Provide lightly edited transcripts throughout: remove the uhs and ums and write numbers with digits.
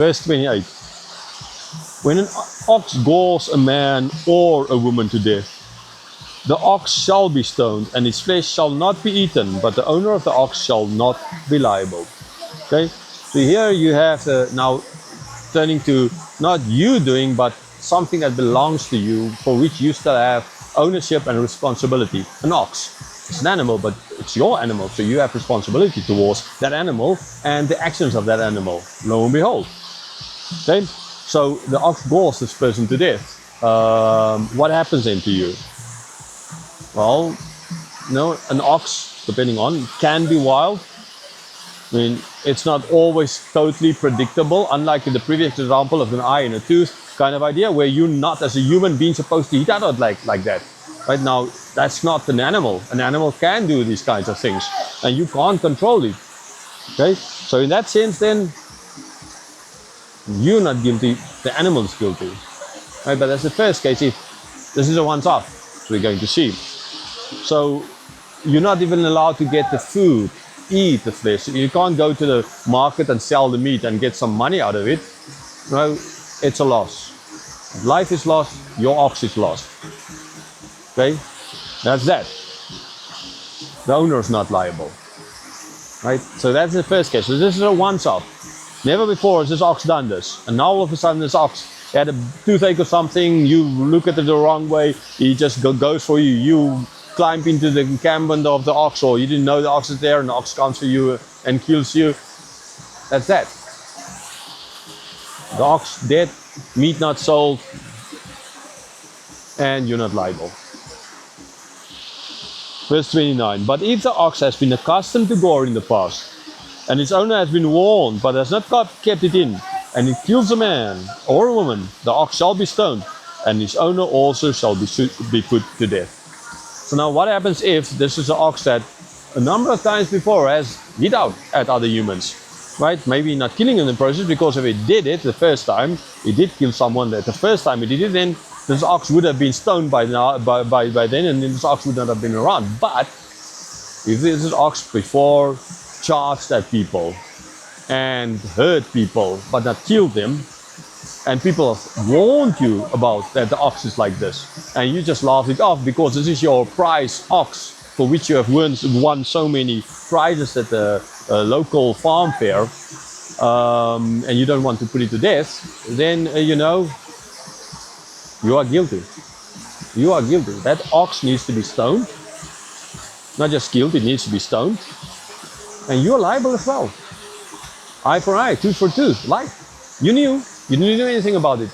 Verse 28. When an ox gores a man or a woman to death, the ox shall be stoned, and its flesh shall not be eaten, but the owner of the ox shall not be liable. Okay? So here you have now turning to not you doing, but something that belongs to you, for which you still have ownership and responsibility. An ox. It's an animal, but it's your animal, so you have responsibility towards that animal and the actions of that animal. Lo and behold. Okay? So the ox gores this person to death. What happens then to you? Well, an ox, depending on, can be wild. I mean, it's not always totally predictable, unlike in the previous example of an eye and a tooth kind of idea, where you're not, as a human being, supposed to eat out like that. Right now, that's not an animal. An animal can do these kinds of things, and you can't control it. Okay? So in that sense, then, you're not guilty, the animal is guilty. Right? But that's the first case. If this is a once-off, we're going to see. So you're not even allowed to get the food, eat the flesh. You can't go to the market and sell the meat and get some money out of it. No, it's a loss. If life is lost, your ox is lost. Okay? That's that. The owner is not liable. Right? So that's the first case. So this is a once-off. Never before has this ox done this. And now all of a sudden this ox had a toothache or something, you look at it the wrong way, he just goes for you. You climb into the encampment of the ox, or you didn't know the ox is there and the ox comes for you and kills you. That's that. The ox dead, meat not sold, and you're not liable. Verse 29. But if the ox has been accustomed to gore in the past, and its owner has been warned but has not kept it in, and it kills a man or a woman, the ox shall be stoned, and his owner also shall be put to death. So now what happens if this is an ox that a number of times before has hit out at other humans, right? Maybe not killing in the process, because if it did it the first time, it did kill someone that the first time it did it, then this ox would have been stoned by then, and this ox would not have been around. But if this is ox before charged at people and hurt people but not killed them, and people have warned you about that the ox is like this, and you just laugh it off because this is your prize ox for which you have won so many prizes at the local farm fair, and you don't want to put it to death, then you are guilty. You are guilty. That ox needs to be stoned. Not just killed, it needs to be stoned. And you're liable as well. Eye for eye, tooth for tooth, life. You knew. You didn't do anything about it.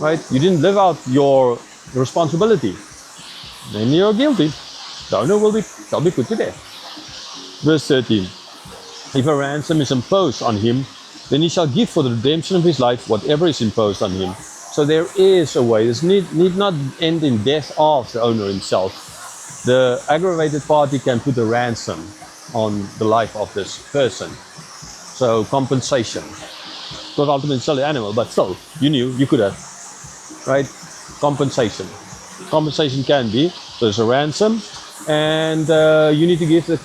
Right? You didn't live out your responsibility. Then you're guilty. The owner shall be put to death. Verse 13. If a ransom is imposed on him, then he shall give for the redemption of his life whatever is imposed on him. So there is a way. This need not end in death of the owner himself. The aggravated party can put a ransom on the life of this person. So compensation. Because ultimately it's still an animal, but still, you knew, you could have. Right? Compensation. Compensation can be, so there's a ransom, and you need to give the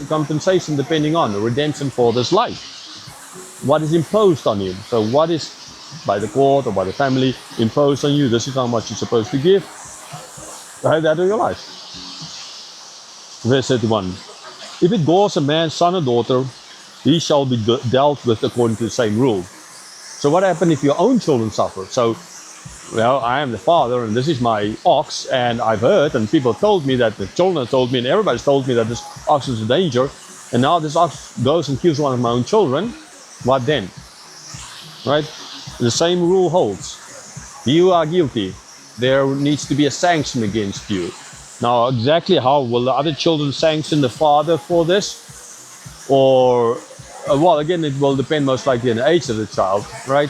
compensation depending on the redemption for this life. What is imposed on you? So what is by the court or by the family imposed on you? This is how much you're supposed to give. Right? That of your life. Verse 31. If it gores a man's son or daughter, he shall be dealt with according to the same rule. So what happens if your own children suffer? So, well, I am the father and this is my ox, and I've heard, and people told me that, the children told me, and everybody's told me that this ox is a danger, and now this ox goes and kills one of my own children. What then? Right? The same rule holds. You are guilty. There needs to be a sanction against you. Now, exactly how will the other children sanction the father for this? Or, well, again, it will depend most likely on the age of the child, right?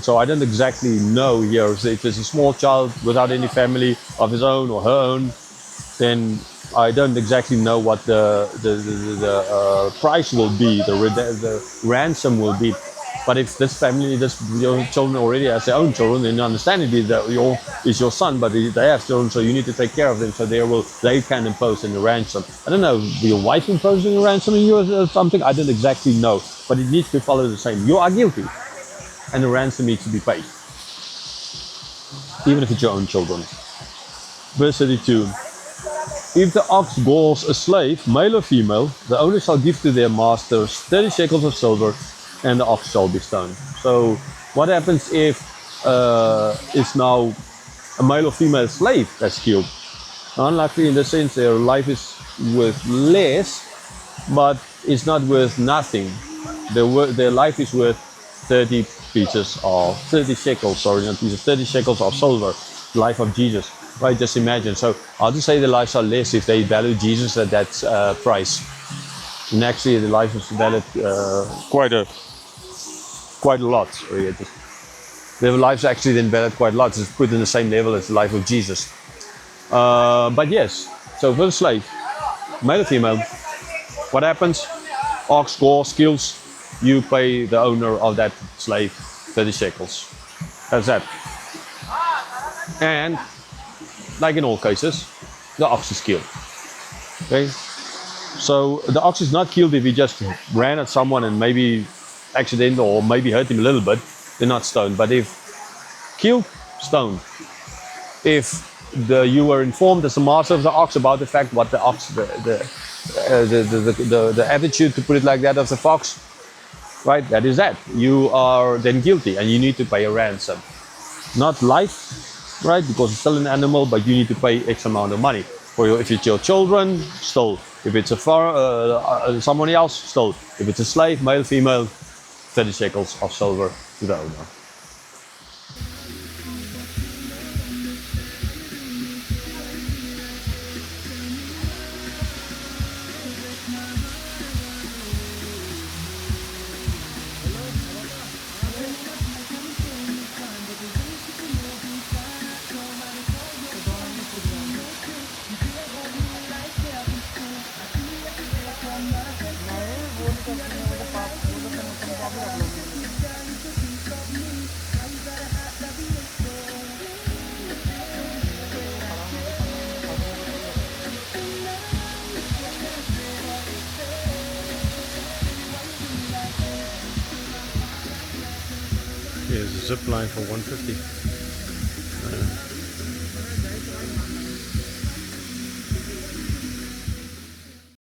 So I don't exactly know here. If it's a small child without any family of his own or her own, then I don't exactly know what the price will be, the ransom will be. But if this family, your children already has their own children, then understandably that is your son, but they have children, so you need to take care of them. So they can impose a ransom. I don't know, your wife imposing a ransom on you or something. I don't exactly know, but it needs to follow the same. You are guilty, and a ransom needs to be paid, even if it's your own children. Verse 32. If the ox galls a slave, male or female, the owner shall give to their masters 30 shekels of silver, and the ox shall be stoned. So what happens if it's now a male or female slave that's killed? Unluckily, in the sense their life is worth less, but it's not worth nothing. Their life is worth 30 shekels, sorry, not pieces, 30 shekels of silver, life of Jesus. Right, just imagine. So I'll just say the lives are less if they value Jesus at that price. And actually, the life is valued quite a lot. Sorry, their lives actually then valued quite a lot. It's put in the same level as the life of Jesus. But yes, so for the slave, male or female, what happens? Ox galls, kills, you pay the owner of that slave 30 shekels. That's that. And like in all cases, the ox is killed. Okay? So the ox is not killed if he just ran at someone and maybe accidentally or maybe hurt him a little bit. They're not stoned. But if killed, stoned. If you were informed as the master of the ox about the fact what the ox, the attitude, to put it like that, of the fox, right? That is that. You are then guilty and you need to pay a ransom. Not life, right? Because it's still an animal, but you need to pay X amount of money. If it's your children, still. If it's someone else, still. If it's a slave, male, female, 30 shekels of silver to the owner. Here's a zip line for 150.